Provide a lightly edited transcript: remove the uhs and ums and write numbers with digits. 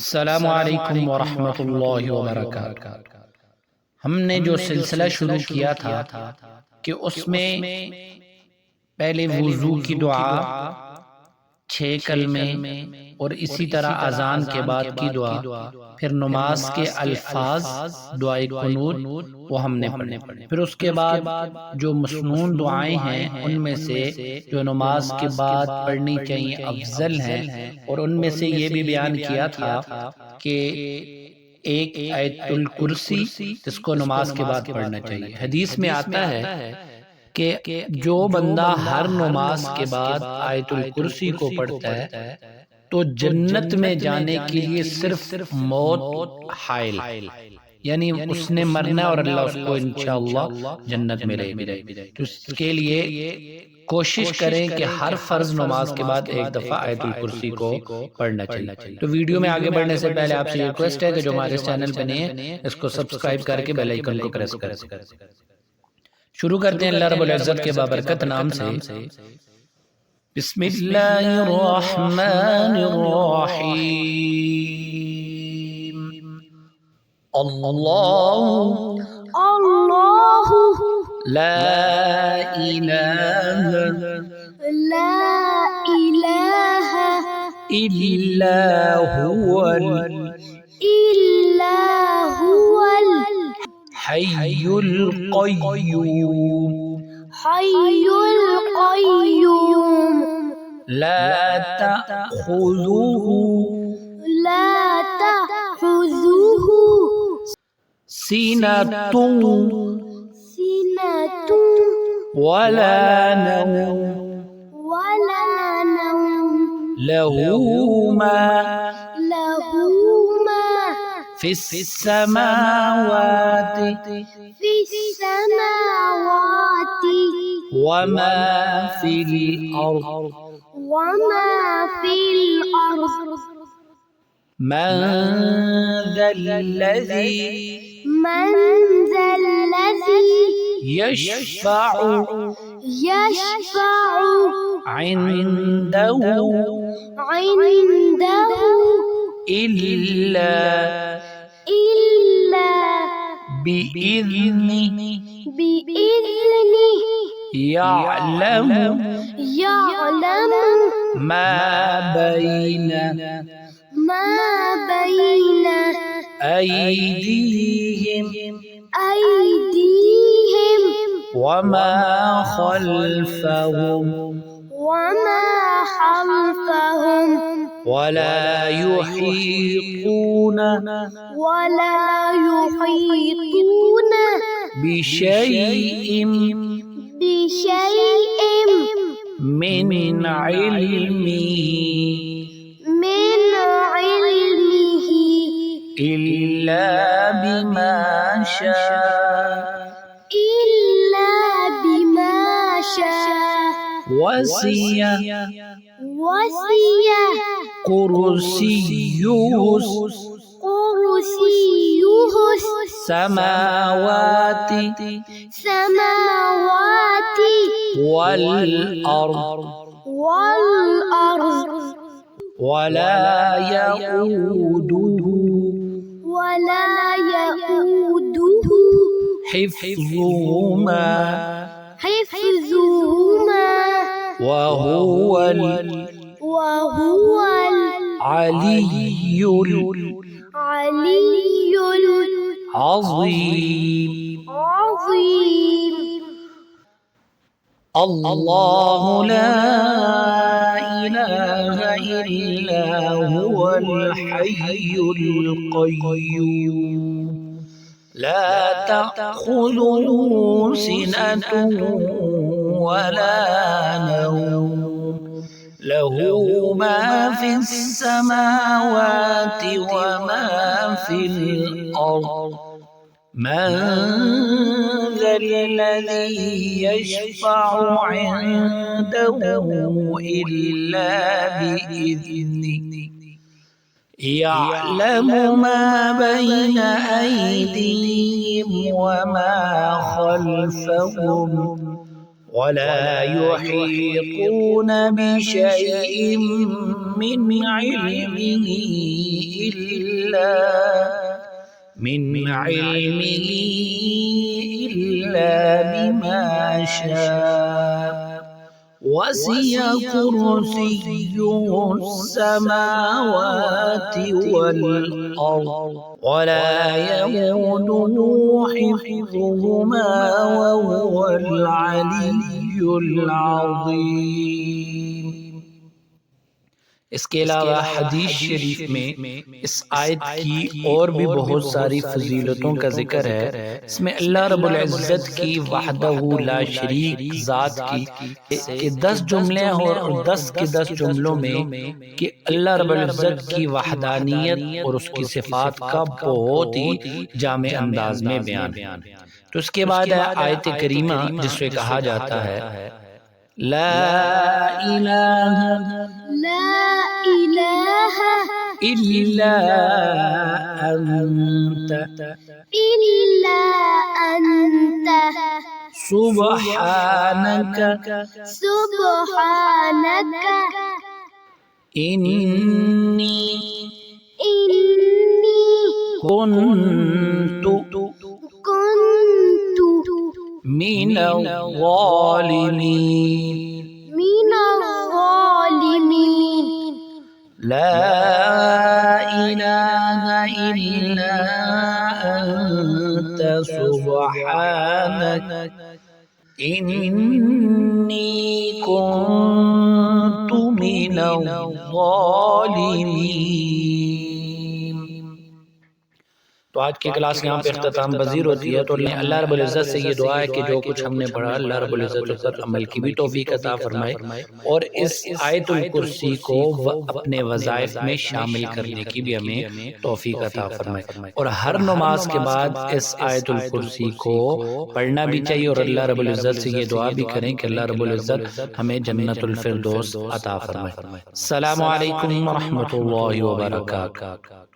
अस्सलामु अलैकुम वरहमतुल्लाहि वबरकातुहू। हमने जो सिलसिला शुरू किया था कि उसमें पहले वुज़ू की दुआ, 6 कलमे और इसी तरह अजान के बाद की दुआ, फिर नमाज के अल्फाज दुआए कुनूत वो हमने पढ़े। फिर उसके बाद जो मसनून दुआएं हैं उनमें से जो नमाज के बाद पढ़नी चाहिए अफजल हैं, और उनमें से ये भी बयान किया था कि एक आयतुल कुर्सी जिसको नमाज के बाद पढ़ना चाहिए। हदीस में आता है कि जो बंदा हर नमाज के बाद आयतुल कुर्सी को पढ़ता है तो जन्नत में जाने के लिए सिर्फ मौत हाइल, यानी उसने मरना और अल्लाह उसको इंशाअल्लाह जन्नत में ले मिलेगी। तो इसके लिए कोशिश करें कि हर फर्ज नमाज के बाद एक दफ़ा आयतुल कुर्सी को पढ़ना चाहिए। तो वीडियो में आगे बढ़ने से पहले आपसे ये रिक्वेस्ट है कि जो हमारे चैनल पे नए हैं इसको सब्सक्राइब करके बेल आइकन को प्रेस कर। शुरू करते हैं अल्लाह रब्बुल इज्जत के बाबरकत नाम से। बिस्मिल्लाहिर्रहमानिर्रहीम। अल्लाहु ला इलाहा इल्ला हुवल हय्युल क़य्यूम ला तअख़ुज़ुहु सीनतुन वला नौम लहू मा फिस समावाति वमा फिल अर्ज़ मन ज़ल्लज़ी यशफ़अु इंदहु इल्ला बिइज़्निहि यअलमु मा बैन अयदीहिम वमा खल्फहुम वला युहीतून बिशैइन मिन इल्मिही इल्ला बिमा शाअ वसिया कुर्सियुहुस समावाति वल अर्ज़ वला यऊदुहु हिफ्ज़ुहुमा वहुवल अलियुल अज़ीम। अल्लाहु ला इलाहा इल्ला हुवल हय्युल क़य्यूम ला तअख़ुज़ुहु सिनतुन वला नौम लहू मा फिस समावाति वमा फिल अर्ज़ मन ज़ल्लज़ी यशफ़अु इंदहु इल्ला बिइज़्निहि यअलमु मा बैन अयदीहिम वमा खल्फहुम वला युहीतून बिशैइन मिन इल्मिही इल्ला बिमा शाअ वसिअ कुर्सियुहु अस्समावाति वल अर्द वला यऊदुहु हिफ्ज़ुहुमा वहुवल अलिय्युल अज़ीम। इसके अलावा हदीस शरीफ में इस आयत की और भी बहुत सारी फजीलतों का जिक्र है। इसमें अल्लाह रब्बुल इज़्ज़त की वहदहू ला शरीक ज़ात की कि 10 जुमले हैं और 10 के 10 जुमलों में कि अल्लाह रब्बुल इज़्ज़त की वहदानियत और उसकी सिफात का बहुत ही जामे अंदाज में बयान है। तो उसके बाद है आयत करीमा जिसमें कहा जाता है ला इलाहा इल्ला अंत सुब्हानक इन्नी कुन्तु मिनल ज़ालिमीन। ला इलाहा इल्ला अंत सुब्हानक इन्नी कुन्तु मिनल ज़ालिमीन। तो आज की क्लास यहाँ पे इख्तिताम पजीर होती है। तो अल्लाह रब्बुल इज़्ज़त से ये दुआ है कि जो कुछ हमने पढ़ा अल्लाह रब्बुल इज़्ज़त उस पर अमल की भी तौफीक अता फरमाए और इस आयतुल कुर्सी को अपने वज़ाइफ में शामिल करने की भी हमें तौफीक अता फरमाए और हर नमाज के बाद इस आयतुल कुर्सी को पढ़ना भी चाहिए और अल्लाह रब्बुल इज़्ज़त से ये दुआ भी करें कि अल्लाह रब्बुल इज़्ज़त हमें जन्नतुल फिरदौस अता फरमाए। अस्सलामु अलैकुम व रहमतुल्लाहि व बरकातुहू।